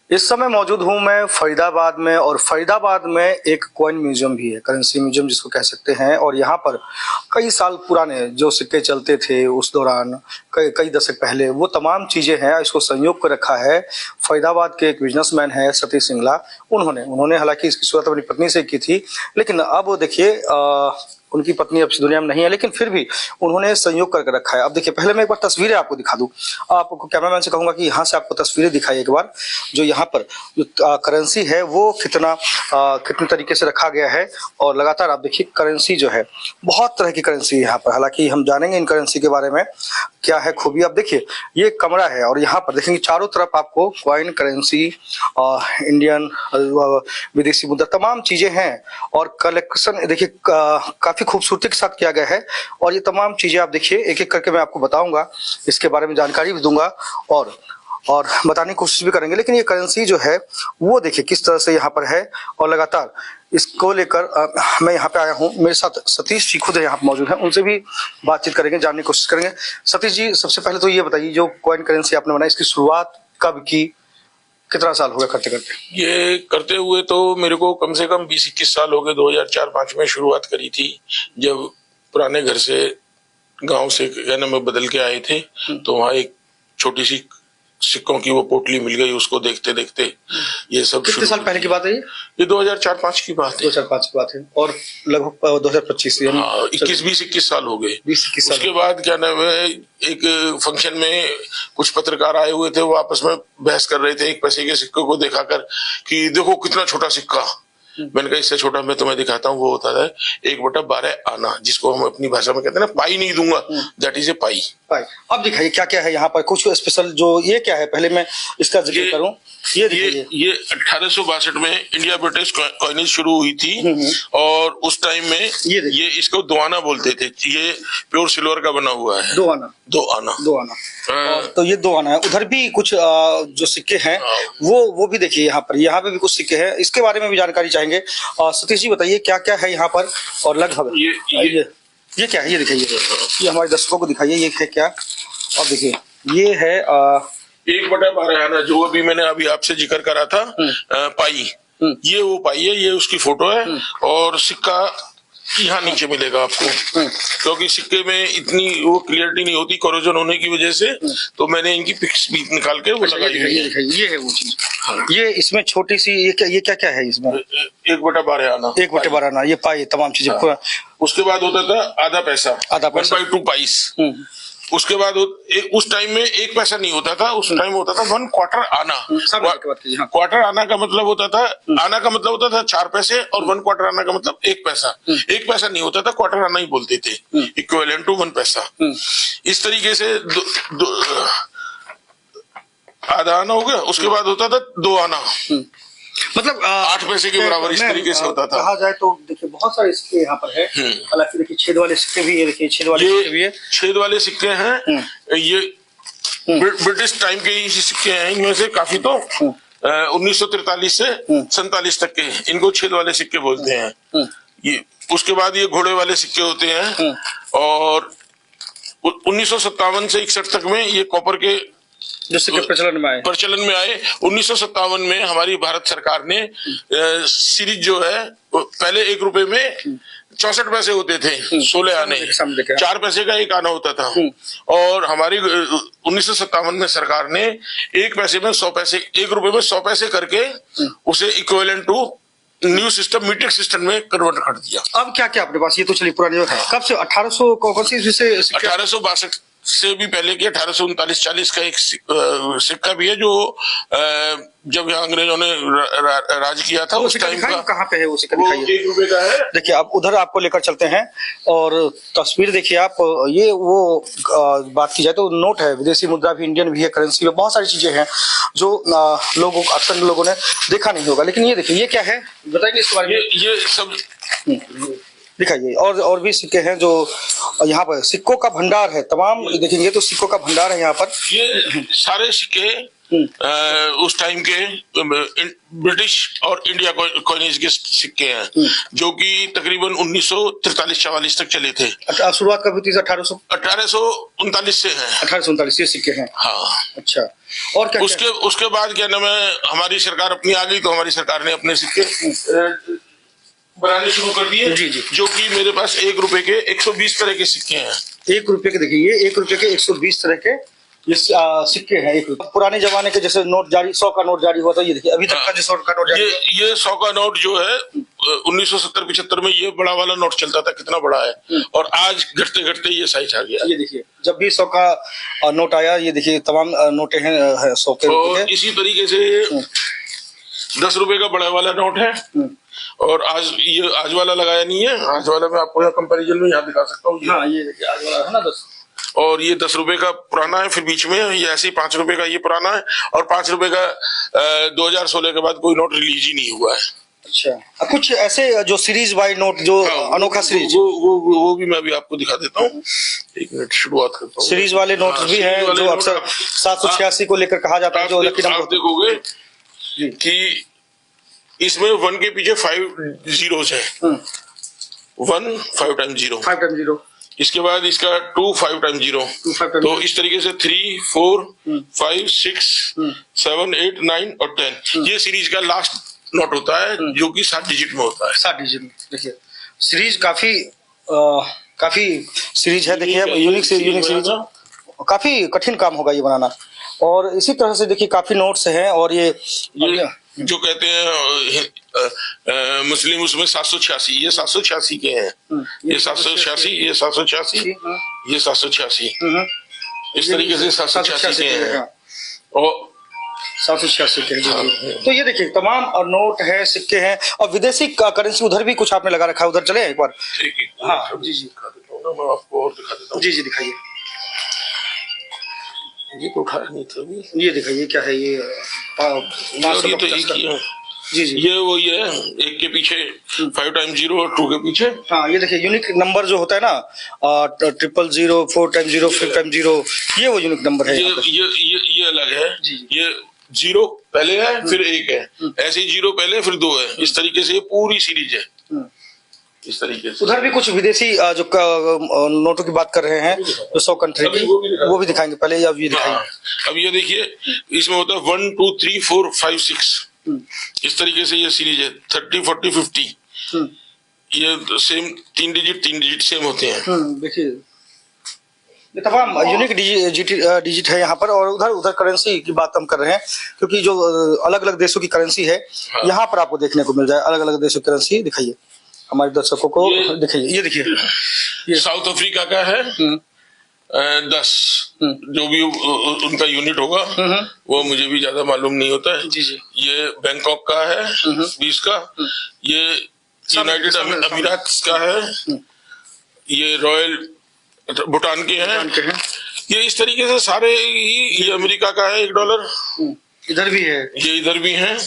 इस समय मौजूद हूं मैं फरीदाबाद में, और फरीदाबाद में एक कॉइन म्यूजियम भी है, करेंसी म्यूजियम जिसको कह सकते हैं। और यहाँ पर कई साल पुराने जो सिक्के चलते थे उस दौरान, कई दशक पहले, वो तमाम चीजें हैं। इसको संयोग कर रखा है फरीदाबाद के एक बिजनेसमैन है सतीश सिंगला। उन्होंने हालांकि इसकी शुरुआत अपनी पत्नी से की थी, लेकिन अब देखिए उनकी पत्नी अब इस दुनिया में नहीं है, लेकिन फिर भी उन्होंने संयोग करके रखा है। अब देखिए, पहले मैं एक बार तस्वीरें आपको दिखा दूं। आपको कैमरामैन से कहूंगा कि यहाँ से आपको तस्वीरें दिखाई एक बार, जो यहाँ पर जो करेंसी है वो कितने तरीके से रखा गया है। और लगातार आप देखिए करेंसी जो है, बहुत तरह की करेंसी है यहाँ पर। हालांकि हम जानेंगे इन करेंसी के बारे में क्या है खूबी। अब देखिए, ये कमरा है और यहाँ पर देखेंगे चारों तरफ आपको कॉइन, करेंसी, इंडियन, विदेशी मुद्रा, तमाम चीजें हैं। और कलेक्शन देखिए काफी खूबसूरती के साथ किया गया है। और ये तमाम चीजें आप देखिए, एक एक करके मैं आपको बताऊंगा, इसके बारे में जानकारी भी दूंगा और बताने की कोशिश भी करेंगे। लेकिन ये करेंसी जो है वो देखिए किस तरह से यहाँ पर है। और लगातार इसको लेकर मैं यहाँ पे आया हूँ। मेरे साथ सतीश जी खुद यहाँ पे मौजूद हैं, उनसे भी बातचीत करेंगे, जानने की कोशिश करेंगे। सतीश जी, सबसे पहले तो ये बताइए, जो कॉइन करेंसी आपने बनाई, इसकी शुरुआत कब की, कितना साल हो गया करते करते? ये करते हुए तो मेरे को कम से कम 20-21 साल हो गए। 2004-05 में शुरुआत करी थी, जब पुराने घर से गांव से क्या नाम बदल के आए थे, तो वहाँ एक छोटी सी सिक्कों की वो पोटली मिल गई। उसको देखते देखते ये सब कितने साल पहले की बात है ये 2004-05 की बात है। 2005 की बात है, और लगभग 2025 यानी 21 साल हो गए। 20-21 साल। उसके बाद क्या नाम है, एक फंक्शन में कुछ पत्रकार आए हुए थे, वो आपस में बहस कर रहे थे एक पैसे के सिक्के को दिखाकर कि देखो कितना छोटा सिक्का। मैंने कहा इससे छोटा मैं तुम्हें दिखाता हूँ। वो होता है 1/12 आना, जिसको हम अपनी भाषा में कहते हैं ना, पाई नहीं दूंगा, दैट इज ए पाई। अब दिखाइए क्या क्या है यहाँ पर, कुछ स्पेशल। जो ये क्या है, पहले मैं इसका जिक्र करूं। ये 1862 में इंडिया ब्रिटिश कॉइनेज शुरू हुई थी, और उस टाइम में ये इसको दो आना बोलते थे। ये प्योर सिल्वर का बना हुआ है। दो आना। तो ये 2 आना है। उधर भी कुछ जो सिक्के हैं वो भी देखिए, यहाँ पे भी कुछ सिक्के हैं। इसके बारे में भी जानकारी चाहेंगे। सतीश जी बताइए क्या क्या है यहाँ पर, और लगभग ये क्या है, ये दिखाइए, ये हमारे दर्शकों को दिखाइए, ये है क्या। अब देखिए ये है 1/12 आना, जो अभी मैंने आपसे जिक्र करा था, पाई। ये वो पाई है, ये उसकी फोटो है। और सिक्का यहाँ नीचे मिलेगा आपको, क्योंकि सिक्के में इतनी वो क्लियरिटी नहीं होती कोरोजन होने की वजह से, तो मैंने इनकी पिक्स भी निकाल के वो लगाई हुई है। ये है वो चीज। ये इसमें छोटी सी ये क्या है इसमें? 1/12 आना। 1/12 आना, ये पाई, तमाम चीजें। उसके बाद होता था आधा पैसा, 1/2 पाइस। उसके बाद उस टाइम में 1 पैसा नहीं होता था, उस टाइम होता था 1/4 आना। क्वार्टर आना का मतलब होता था, आना का मतलब होता था 4 पैसे, और 1/4 आना का मतलब 1 पैसा। 1 पैसा नहीं होता था, क्वार्टर आना ही बोलते थे, इक्विवेलेंट टू 1 पैसा। इस तरीके से आधा आना हो गया। उसके बाद होता था 2 आना, मतलब 8 पैसे के बराबर। इस तरीके से होता था। कहा जाए तो देखिए बहुत सारे सिक्के यहाँ पर है। हालांकि देखिए छेद वाले सिक्के भी है, देखिए छेद वाले सिक्के भी है। छेद वाले सिक्के हैं, ये ब्रिटिश टाइम के ही सिक्के हैं। इनमें से काफी तो 1943 से 47 तक के, इनको छेद वाले सिक्के बोलते हैं। ये उसके बाद ये घोड़े वाले सिक्के होते हैं। और 1957 से 61 तक में ये कॉपर के जो सिक्के प्रचलन में आए। 1957 में हमारी भारत सरकार ने सीरीज जो है, पहले 1 रुपए में 64 पैसे होते थे, 16 आने, 4 पैसे का 1 आना होता था। और हमारी 1957 में सरकार ने 1 पैसे में 100 पैसे, 1 रुपए में 100 पैसे करके उसे equivalent to new system, metric system में कन्वर्ट कर दिया। अब क्या क्या अपने पास, ये तो चलिए पुरानी कब से, 1800 कौन सी से 1862 से भी पहले के 1839-40 का एक सिक्का भी है, जो जब यहाँ अंग्रेजों ने राज किया था उस टाइम का। कहाँ पे है वो सिक्का, दिखाइए। 1 रुपए का है। देखिए आप उधर आपको लेकर चलते हैं, और तस्वीर देखिए आप। ये वो बात की जाए तो नोट है, विदेशी मुद्रा भी, इंडियन भी है, करेंसी में बहुत सारी चीजें हैं जो अक्सर लोगों ने देखा नहीं होगा। लेकिन ये देखिए, ये क्या है बताइए इसके बारे में। ये सब दिखाइए। और भी सिक्के हैं जो यहाँ पर, सिक्कों का भंडार है तमाम। देखेंगे तो सिक्कों का भंडार है यहाँ पर। ये सारे सिक्के उस टाइम के ब्रिटिश और इंडिया कॉइनेज के सिक्के हैं, जो कि तकरीबन 1943-44 तक चले थे। शुरुआत कब हुई थी? 1839 से है। 1839 ये सिक्के हैं। हाँ, अच्छा। और क्या उसके बाद क्या नाम है, हमारी सरकार अपनी आ गई, तो हमारी सरकार ने अपने सिक्के बनाने शुरू कर दिए। जी जी। जो कि मेरे पास 1 रुपए के 120 तरह के सिक्के हैं। 1 रुपए के, देखिए ये 1 रुपए के 120 तरह के ये सिक्के हैं। पुराने जमाने के जैसे नोट जारी, 100 का नोट जारी हुआ था, ये देखिए अभी तक का जो 100 का नोट जारी ये 100 का नोट जो है 1970-75 में ये बड़ा वाला नोट चलता था, कितना बड़ा है, और आज घटते घटते ये साइज आ गया। ये देखिए जब भी 100 का नोट आया, ये देखिए तमाम नोटें हैं 100 के। और इसी तरीके से 10 रुपए का बड़ा वाला नोट है, और आज वाला लगाया नहीं है। आज वाला मैं आपको यहाँ कंपैरिजन में यहाँ दिखा सकता हूँ। हाँ, ये देखिए आज वाला है ना 10, और ये 10 रुपए का पुराना है, फिर बीच में ये ऐसे ही 5 रुपए का ये पुराना है, और 5 रुपए का 2016 के बाद कोई नोट रिलीज ही नहीं हुआ है। अच्छा, कुछ ऐसे जो सीरीज बाय नोट, जो अनोखा सीरीज, वो भी मैं भी आपको दिखा देता हूँ। 1 मिनट, शुरुआत करता हूँ। सीरीज वाले नोट्स भी हैं जो अक्सर 786 को लेकर कहा जाता है, जो लकी नंबर। आप देखोगे कि इसमें 1 के पीछे 5 zeros है। 1 5 times 0, 5 times 0। इसके बाद इसका 2 5 times 0, तो इस तरीके से 3 4 5 6 7 8 9 और 10 ये सीरीज का लास्ट नोट होता है, जो कि 7 डिजिट में होता है। 7 डिजिट में। देखिए सीरीज काफी सीरीज है। देखिए यूनिक सीरीज, काफी कठिन काम होगा ये बनाना। और इसी तरह से देखिए काफी नोट्स हैं, और ये जो कहते हैं मुस्लिम, उसमें 786, ये 786 के हैं। ये 786, ये 786, ये 786, इस तरीके से 786 के हैं। और 786 के हैं। तो ये देखिए तमाम नोट है, सिक्के हैं, और विदेशी करेंसी उधर भी कुछ आपने लगा रखा है, उधर चले एक बार। हाँ जी जी, दिखा देता हूँ ना मैं आपको, और दिखा देता हूँ। जी जी दिखाइए। ये तो उठाया नहीं था अभी। ये दिखाइए क्या है ये? ये तो एक ही है। जी जी, ये वही है, 1 के पीछे 5 times 0 और 2 के पीछे। हाँ, ये देखिए यूनिक नंबर जो होता है ना, 000, 4 times 0, 5 times 0, ये वो यूनिक नंबर है। ये अलग है। ये 0 पहले है, फिर 1 है, ऐसे ही 0 पहले फिर 2 है, इस तरीके से ये पूरी सीरीज है। इस तरीके से उधर भी कुछ विदेशी जो नोटों की बात कर रहे हैं, जो 100 कंट्री की, वो भी दिखाएंगे पहले, या ये दिखाएंगे। अब ये देखिए, इसमें होता है 1 2 3 4 5 6, इस तरीके से ये सीरीज है। 30 40 50, ये सेम 3 डिजिट सेम होते हैं। देखिए ये तमाम यूनिक डिजिट है यहाँ पर। और उधर करेंसी की बात हम कर रहे हैं, क्योंकि जो अलग अलग देशों की करेंसी है, यहाँ पर आपको देखने को मिल जाए। अलग अलग देशों की करेंसी दिखाइए हमारे दर्शकों को, दिखाइए। ये देखिए, ये साउथ अफ्रीका का है 10, जो भी उनका यूनिट होगा वो मुझे भी ज्यादा मालूम नहीं होता है। जी जी। ये बैंकॉक का है 20 का, ये यूनाइटेड अमीरात का है, ये रॉयल भूटान के हैं। ये इस तरीके से सारे ही, ये अमेरिका का है $1, इधर भी है, ये इधर भी है।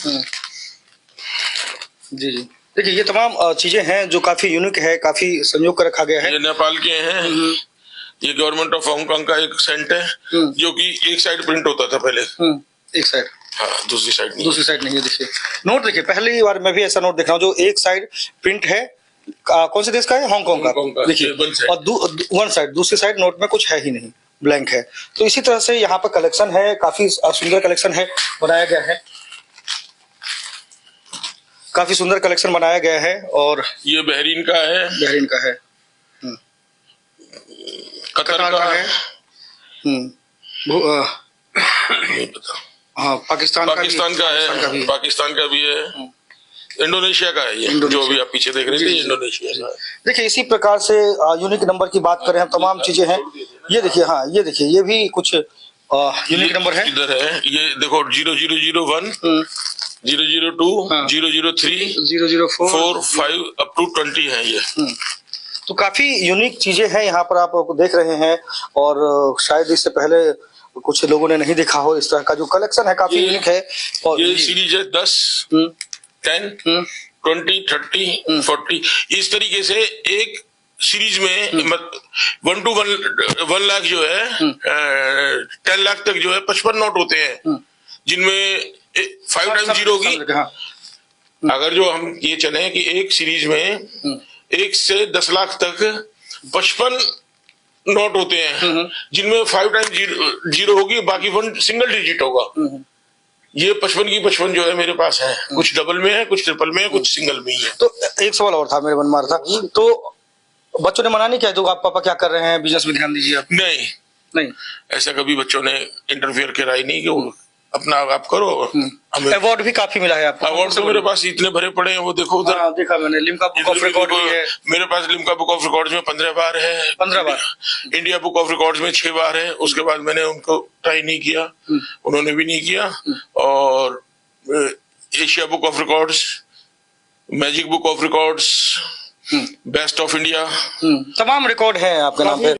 जी जी, देखिए ये तमाम चीजें हैं जो काफी यूनिक है, काफी संजो कर रखा गया है। ये नेपाल के हैं। ये गवर्नमेंट ऑफ हांगकांग का एक सेंट है, जो कि एक साइड प्रिंट होता था पहले। एक साइड, हाँ, दूसरी साइड नहीं। दूसरी साइड नहीं है। देखिए नोट, देखिए पहली बार मैं भी ऐसा नोट देख रहा हूँ जो एक साइड प्रिंट है। कौन से देश का है? हांगकांग का। देखिए, और 1 साइड, दूसरी साइड नोट में कुछ है ही नहीं, ब्लैंक है। तो इसी तरह से यहाँ पर कलेक्शन है, काफी सुंदर कलेक्शन है, बनाया गया है, काफी सुंदर कलेक्शन बनाया गया है। और ये बहरीन का है, बहरीन का है, कतर का है, नहीं पता। हाँ, पाकिस्तान का है, पाकिस्तान का भी है, इंडोनेशिया का है। ये जो भी आप पीछे देख रहे थे, इंडोनेशिया का है। देखिए इसी प्रकार से यूनिक नंबर की बात करें हम, तमाम चीजें हैं। ये देखिए, हाँ ये देखिए, ये भी कुछ यूनिक नंबर है। इधर है, ये देखो 0001, 002, 003, 004 5 अप टू 20 है ये। तो काफी यूनिक चीजें हैं यहाँ पर, आप देख रहे हैं। और शायद इससे पहले कुछ लोगों ने नहीं देखा हो, इस तरह का जो कलेक्शन है काफी यूनिक है। और ये सीरीज है 10, 10, 20, 30, 40, इस तरीके से एक सीरीज में 1 to 1 लाख जो है, 10 लाख तक जो है 55 नोट होते हैं। जिनमें 5 टाइम जीरो की, हाँ। अगर जो हम ये चले कि एक सीरीज में 1 से 10 लाख तक 55 नोट होते हैं, जिनमें 5 टाइम जीरो होगी, बाकी 1 सिंगल डिजिट होगा। ये 55 की 55 जो है मेरे पास है, कुछ डबल में है, कुछ ट्रिपल में है, कुछ सिंगल में ही है। तो एक सवाल और था मेरे मन में आ रहा था, तो बच्चों ने मना नहीं किया तो आप पापा क्या कर रहे हैं, बिजनेस में ध्यान दीजिए आप? नहीं, ऐसा कभी बच्चों ने इंटरफेयर करा ही नहीं कि वो अपना आप करो। अवार्ड भी काफी मिला है आपको? अवार्ड तो मेरे पास इतने भरे पड़े हैं, वो देखो उधर। हाँ, देखा मैंने, लिम्का बुक ऑफ रिकॉर्ड भी है मेरे पास। लिम्का बुक ऑफ रिकॉर्ड्स में 15 बार है। 15 बार? इंडिया बुक ऑफ रिकॉर्ड्स में 6 बार है। उसके बाद मैंने उनको ट्राई नहीं किया, उन्होंने भी नहीं किया। और Asia book of records, magic book of records, best of India, तमाम रिकॉर्ड है आपके नाम पे।